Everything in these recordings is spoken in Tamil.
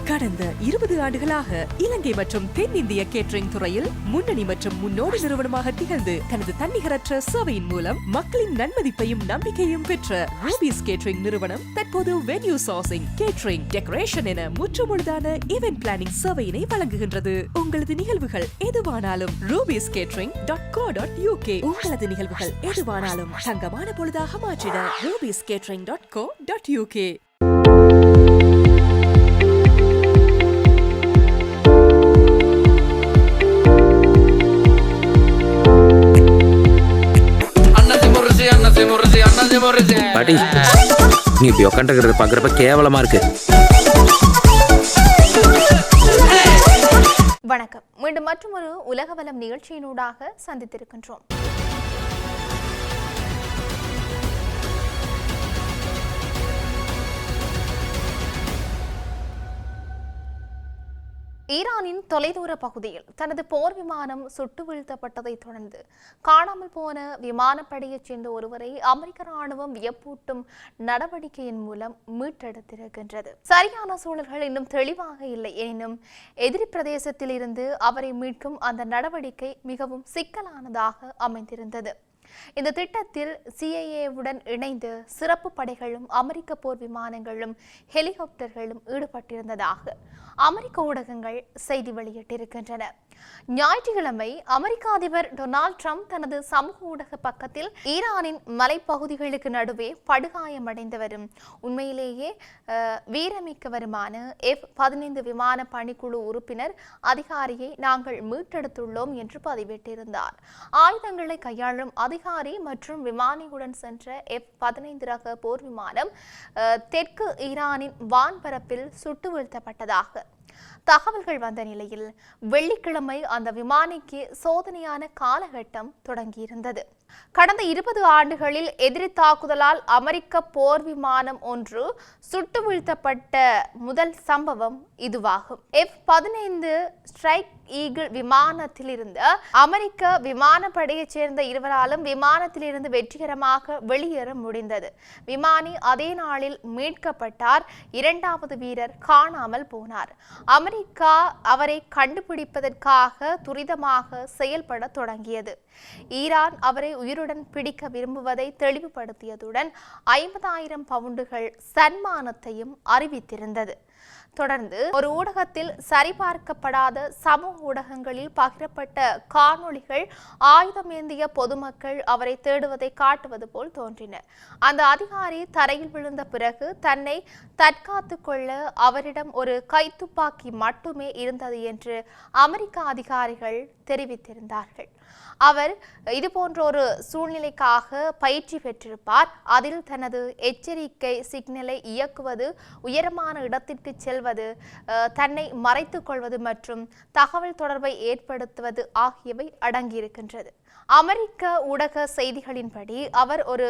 கடந்த 20 ஆண்டுகளாக இலங்கை மற்றும் தென்னிந்திய கேட்டரிங் துறையில் முன்னணி மற்றும் முன்னோடி நிறுவனமாக திகழ்ந்து தனது தன்னிகரற்ற சேவையின் மூலம் மக்களின் நன்மதிப்பையும் நம்பிக்கையும் பெற்ற ரூபீஸ் கேட்டரிங் நிறுவனம் தற்போது வென்யூ சோர்சிங், கேட்டரிங், டெக்கரேஷன் என முற்றுமுழுதான ஈவென்ட் பிளானிங் சேவையினை வழங்குகின்றது. உங்களது நிகழ்வுகள் எதுவானாலும் rubiescatering.co.uk உங்களது நிகழ்வுகள் எதுவானாலும் தங்கமான பொழுதாக மாற்றிட rubiescatering.co.uk. பாட்டி, நீ இப்படி உட்காந்துக்கிறது பாக்குறப்ப கேவலமா இருக்கு. வணக்கம். மீண்டும் மற்றொரு உலகவலம் நிகழ்ச்சியினூடாக சந்தித்திருக்கின்றோம். ஈரானின் தொலைதூர பகுதியில் தனது போர் விமானம் சுட்டு வீழ்த்தப்பட்டதை தொடர்ந்து காணாமல் போன விமானப்படையைச் சேர்ந்த ஒருவரை அமெரிக்க ராணுவம் வியப்பூட்டும் நடவடிக்கையின் மூலம் மீட்டெடுத்திருக்கின்றது. சரியான சூழல்கள் இன்னும் தெளிவாக இல்லை எனினும் எதிரி பிரதேசத்தில் இருந்து அவரை மீட்கும் அந்த நடவடிக்கை மிகவும் சிக்கலானதாக அமைந்திருந்தது. இந்த திட்டத்தில் CIA-வுடன் இணைந்து சிறப்பு படைகளும் அமெரிக்க போர் விமானங்களும் ஹெலிகாப்டர்களும் ஈடுபட்டிருந்ததாக அமெரிக்க ஊடகங்கள் செய்தி வெளியிட்டிருக்கின்றன. ஞாயிற்றுக்கிழமை அமெரிக்க அதிபர் டொனால்ட் ட்ரம்ப் தனது சமூக ஊடக பக்கத்தில் ஈரானின் மலைப்பகுதிகளுக்கு நடுவே படுகாயமடைந்தவரும் உண்மையிலேயே வீரமிக்கவருமான F-15 விமான பணிக்குழு உறுப்பினர் அதிகாரியை நாங்கள் மீட்டெடுத்துள்ளோம் என்று பதிவிட்டிருந்தார். ஆயுதங்களை கையாளும் அதிகாரி மற்றும் விமானியுடன் சென்ற F-15 ரக போர் விமானம் தெற்கு ஈரானின் வான்பரப்பில் சுட்டு வீழ்த்தப்பட்டதாக தகவல்கள் வந்த நிலையில் வெள்ளிக்கிழமை அந்த விமானிக்கு சோதனையான காலகட்டம் தொடங்கியிருந்தது. கடந்த 20 ஆண்டுகளில் எதிரி தாக்குதலால் அமெரிக்க போர் விமானம் ஒன்று சுட்டு வீழ்த்தப்பட்ட முதல் சம்பவம் இதுவாகும். F-15 ஸ்ட்ரைக் ஈகிள் விமானத்தில் இருந்த அமெரிக்க விமானப்படையைச் சேர்ந்த இருவராலும் விமானத்திலிருந்து வெற்றிகரமாக வெளியேற முடிந்தது. விமானி அதே நாளில் மீட்கப்பட்டார். இரண்டாவது வீரர் காணாமல் போனார். அமெரிக்கா அவரை கண்டுபிடிப்பதற்காக துரிதமாக செயல்பட தொடங்கியது. ஈரான் அவரை உயிருடன் பிடிக்க விரும்புவதை தெளிவுபடுத்தியதுடன் 50,000 பவுண்டுகள் சன்மானத்தையும் அறிவித்திருந்தது. தொடர்ந்து ஒரு ஊடகத்தில் சரிபார்க்கப்படாத சமூக ஊடகங்களில் பகிரப்பட்ட காணொளிகள் ஆயுதமேந்திய பொதுமக்கள் அவரை தேடுவதை காட்டுவது போல் தோன்றின. அந்த அதிகாரி தரையில் விழுந்த பிறகு தன்னை தற்காத்து கொள்ள அவரிடம் ஒரு கைத்துப்பாக்கி மட்டுமே இருந்தது என்று அமெரிக்க அதிகாரிகள் தெரிவித்திருந்தார்கள். அவர் இதுபோன்ற ஒரு சூழ்நிலைக்காக பயிற்சி பெற்றிருப்பார். அதில் தனது எச்சரிக்கை சிக்னலை இயக்குவது, உயரமான இடத்திற்கு செல்வது, தன்னை மறைத்துக் கொள்வது மற்றும் தகவல் தொடர்பை ஏற்படுத்துவது ஆகியவை அடங்கியிருக்கின்றது. அமெரிக்க ஊடக செய்திகளின்படி அவர் ஒரு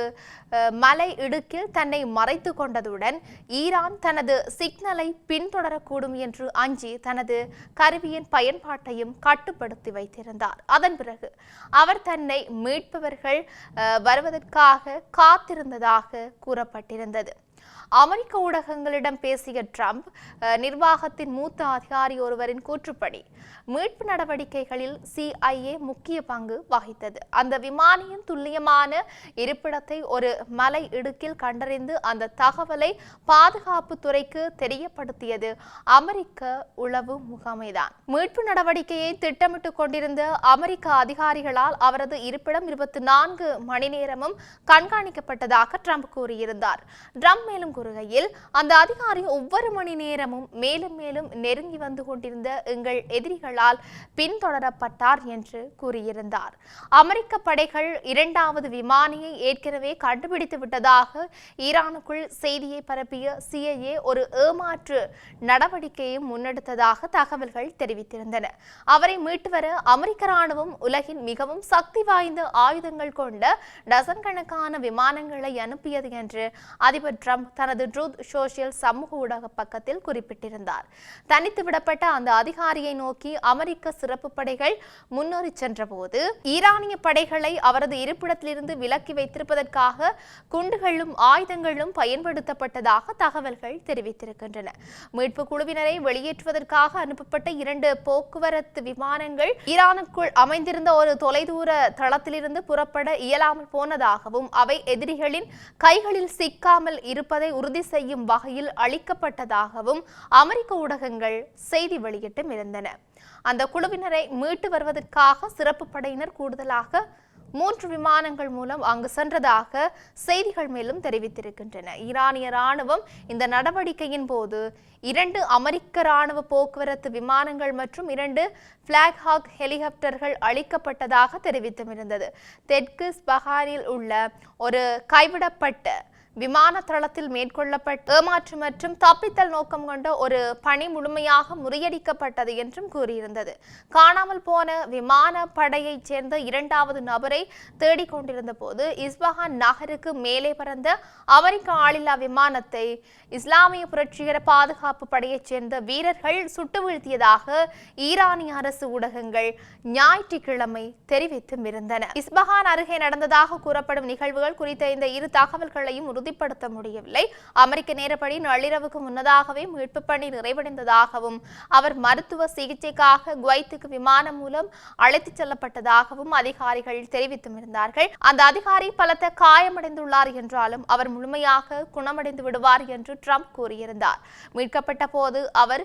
மலை இடுக்கில் தன்னை மறைத்து கொண்டதுடன் ஈரான் தனது சிக்னலை பின்தொடரக்கூடும் என்று அஞ்சி தனது கருவியின் பயன்பாட்டையும் கட்டுப்படுத்தி வைத்திருந்தார். அதன் பிறகு அவர் தன்னை மீட்பவர்கள் வருவதற்காக காத்திருந்ததாக கூறப்பட்டிருந்தது. அமெரிக்க ஊடகங்களிடம் பேசிய ட்ரம்ப் நிர்வாகத்தின் மூத்த அதிகாரி ஒருவரின் கூற்றுப்படி மீட்பு நடவடிக்கைகளில் CIA முக்கிய பங்கு வகித்தது. அந்த விமானியின் துல்லியமான இருப்பிடத்தை ஒரு மலை இடுக்கில் கண்டறிந்து அந்த தகவலை பாதுகாப்பு துறைக்கு தெரியப்படுத்தியது அமெரிக்க உளவு முகமைதான். மீட்பு நடவடிக்கையை திட்டமிட்டுக் கொண்டிருந்த அமெரிக்க அதிகாரிகளால் அவரது இருப்பிடம் 24 மணி நேரமும் கண்காணிக்கப்பட்டதாக ட்ரம்ப் கூறியிருந்தார். ட்ரம்ப் மேலும் கூறுகையில், அந்த அதிகாரி ஒவ்வொரு மணி நேரமும் மேலும் மேலும் நெருங்கி வந்து கொண்டிருந்த எங்கள் எதிரிகளால் பின்தொடரப்பட்டார் என்று கூறியிருந்தார். அமெரிக்க படைகள் இரண்டாவது விமானியை ஏற்கனவே கண்டுபிடித்து விட்டதாக ஈரானுக்குள் செய்தியை பரப்பிய CIA ஒரு ஏமாற்று நடவடிக்கையை முன்னெடுத்ததாக தகவல்கள் தெரிவித்திருந்தன. அவரை மீட்டு வர அமெரிக்க ராணுவம் உலகின் மிகவும் சக்தி வாய்ந்த ஆயுதங்கள் கொண்ட டசன் கணக்கான விமானங்களை அனுப்பியது என்று அதிபர் ட்ரம்ப் தனது ட்ரூத் சோஷியல் சமூக ஊடக பக்கத்தில் குறிப்பிட்டிருந்தார். தனித்து விடப்பட்ட அந்த அதிகாரியை நோக்கி அமெரிக்க சிறப்பு படைகள் முன்னேறி சென்றபோது ஈரானிய படைகளை அவரது இருப்பிடத்திலிருந்து விலக்கி வைத்திருப்பதற்காக குண்டுகளும் ஆயுதங்களும் பயன்படுத்தப்பட்டதாக தகவல்கள் தெரிவித்திருக்கின்றன. மீட்பு குழுவினரை வெளியேற்றுவதற்காக அனுப்பப்பட்ட 2 போக்குவரத்து விமானங்கள் ஈரானுக்குள் அமைந்திருந்த ஒரு தொலைதூர தளத்திலிருந்து புறப்பட இயலாமல் போனதாகவும் அவை எதிரிகளின் கைகளில் சிக்காமல் இருப்பதை உறுதி செய்யும் வகையில் அளிக்கப்பட்டதாகவும் அமெரிக்க ஊடகங்கள் செய்தி வெளியிட்டும் இருந்தன. அந்த குழுவினரை மீட்டு வருவதற்காக சிறப்பு படையினர் கூடுதலாக 3 விமானங்கள் மூலம் அங்கு சென்றதாக செய்திகள் மேலும் தெரிவித்திருக்கின்றன. ஈரானிய ராணுவம் இந்த நடவடிக்கையின் போது 2 அமெரிக்க ராணுவ போக்குவரத்து விமானங்கள் மற்றும் 2 பிளாக் ஹாக் ஹெலிகாப்டர்கள் அளிக்கப்பட்டதாக தெரிவித்திருந்தது. தெற்கு ஸ்பஹானில் உள்ள ஒரு கைவிடப்பட்ட விமான தளத்தில் மேற்கொள்ளப்பட்ட ஏமாற்று மற்றும் தப்பித்தல் நோக்கம் கொண்ட ஒரு பணி முழுமையாக முறியடிக்கப்பட்டது என்றும் கூறியிருந்தது. காணாமல் போன விமான படையைச் சேர்ந்த 2வது நபரை தேடிக்கொண்டிருந்த போது இஸ்பஹான் நகருக்கு மேலே பறந்த அமெரிக்க ஆளில்லா விமானத்தை இஸ்லாமிய புரட்சிகர பாதுகாப்பு படையைச் சேர்ந்த வீரர்கள் சுட்டு வீழ்த்தியதாக ஈரானிய அரசு ஊடகங்கள் ஞாயிற்றுக்கிழமை தெரிவித்தும் இருந்தன. இஸ்பஹான் அருகே நடந்ததாக கூறப்படும் நிகழ்வுகள் குறித்த இந்த 2 தகவல்களையும் உறுதிப்படுத்த முடியவில்லை. அமெரிக்க நேரப்படி நள்ளிரவுக்கு முன்னதாகவே மீட்பு பணி நிறைவடைந்ததாகவும் அவர் மருத்துவ சிகிச்சைக்காக குவைத்துக்கு விமானம் மூலம் அழைத்துச் செல்லப்பட்டதாகவும் அதிகாரிகள் தெரிவித்தும் இருந்தார்கள். அந்த அதிகாரி பலத்த காயமடைந்துள்ளார் என்றாலும் அவர் முழுமையாக குணமடைந்து விடுவார் என்று ட்ரம்ப் கூறியிருந்தார். மீட்கப்பட்ட போது அவர்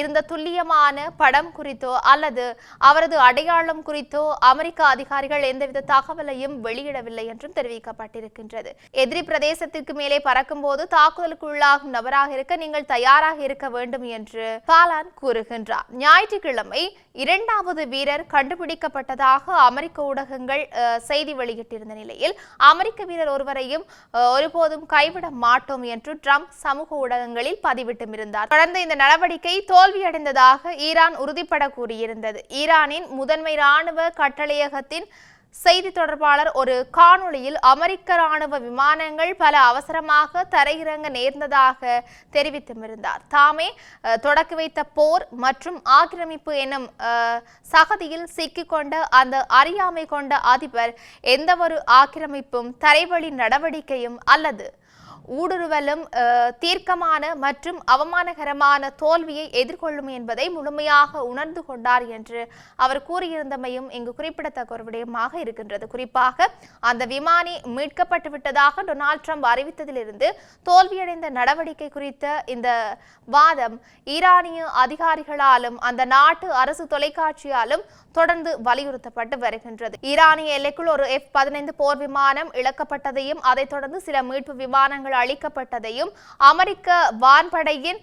இருந்த துல்லியமான படம் குறித்தோ அல்லது அவரது அடையாளம் குறித்தோ அமெரிக்க அதிகாரிகள் எந்தவித தகவலையும் வெளியிடவில்லை என்றும் தெரிவிக்கப்பட்டிருக்கின்றது. எதிரி பிரதேசத்திற்கு மேலே பறக்கும் போது தாக்குதலுக்கு உள்ளாகும் நபராக இருக்க நீங்கள் தயாராக இருக்க வேண்டும் என்று பாலான் கூறுகின்றார். ஞாயிற்றுக்கிழமை 2வது வீரர் கண்டுபிடிக்கப்பட்டதாக அமெரிக்க ஊடகங்கள் செய்தி வெளியிட்டிருந்த நிலையில் அமெரிக்க வீரர் ஒருவரையும் ஒருபோதும் கைவிட மாட்டோம் என்று ட்ரம்ப் சமூக ஊடகங்களில் பதிவிட்டும் இருந்தார். தொடர்ந்து இந்த நடவடிக்கை தோல்வியடைந்ததாக ஈரான் உறுதிப்பட கூறியிருந்தது. ஈரானின் முதன்மை ராணுவ கட்டளையகத்தின் செய்தி தொடர்பாளர் ஒரு காணொளியில் அமெரிக்க ராணுவ விமானங்கள் பல அவசரமாக தரையிறங்க நேர்ந்ததாக தெரிவித்திருந்தார். தாமே தொடக்கி வைத்த போர் மற்றும் ஆக்கிரமிப்பு எனும் சகதியில் சிக்கிக்கொண்ட அந்த அறியாமை கொண்ட அதிபர் எந்தவொரு ஆக்கிரமிப்பும் தரைவழி நடவடிக்கையும் அல்லது ஊடுருவலும் தீர்க்கமான மற்றும் அவமானகரமான தோல்வியை எதிர்கொள்ளும் என்பதை முழுமையாக உணர்ந்து கொண்டார் என்று அவர் கூறியிருந்தமையும் இங்கு குறிப்பிடத்தக்க ஒரு விடயமாக இருக்கின்றது. குறிப்பாக அந்த விமானி மீட்கப்பட்டு விட்டதாக டொனால்ட் ட்ரம்ப் அறிவித்ததிலிருந்து தோல்வியடைந்த நடவடிக்கை குறித்த இந்த வாதம் ஈரானிய அதிகாரிகளாலும் அந்த நாட்டு அரசு தொலைக்காட்சியாலும் தொடர்ந்து வலியுறுத்தப்பட்டு வருகின்றது. ஈரானிய எல்லைக்குள் ஒரு F-15 போர் விமானம் இழக்கப்பட்டதையும் அதைத் தொடர்ந்து சில மீட்பு விமானங்கள் அளிக்கப்பட்டதையும் அமெரிக்க வான்படையின்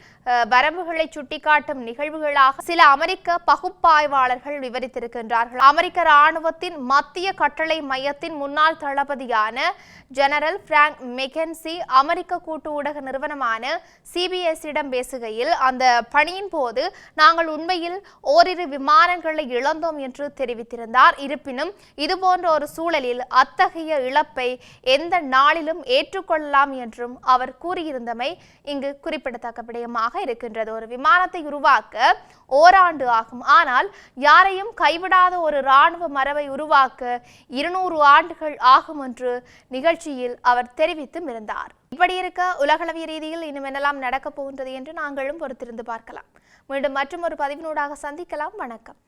வரம்புகளை சுட்டிக்காட்டும் நிகழ்வுகளாக சில அமெரிக்க பகுப்பாய்வாளர்கள் விவரித்திருக்கின்றார்கள். அமெரிக்க ராணுவத்தின் மத்திய கட்டளை மையத்தின் முன்னாள் தளபதியான ஜெனரல் பிராங்க் மெக்கன்சி அமெரிக்க கூட்டு ஊடக நிறுவனமான CBS-இடம் பேசுகையில் அந்த பணியின் போது நாங்கள் உண்மையில் ஓரிரு விமானங்களை இழந்தோம் என்று தெரிவித்திருந்தார். இருப்பினும் இதுபோன்ற ஒரு சூழலில் அத்தகைய இழப்பை எந்த நாளிலும் ஏற்றுக்கொள்ளலாம் என்றும் அவர் கூறியிருந்தமை இங்கு குறிப்பிடத்தக்க விடயமாக இருக்கின்றது. ஒரு விமானத்தை உருவாக்க ஓராண்டு ஆகும், ஆனால் யாரையும் கைவிடாத ஒரு இராணுவ மரபை உருவாக்க 200 ஆண்டுகள் ஆகும் என்று நிகழ்ச்சியில் அவர் தெரிவித்தும் இருந்தார். இப்படி இருக்க உலகளவிய ரீதியில் இன்னும் என்னெல்லாம் நடக்கப் போகின்றது என்று நாங்களும் பொறுத்திருந்து பார்க்கலாம். மீண்டும் மற்றும் ஒரு பதிவினூடாக சந்திக்கலாம். வணக்கம்.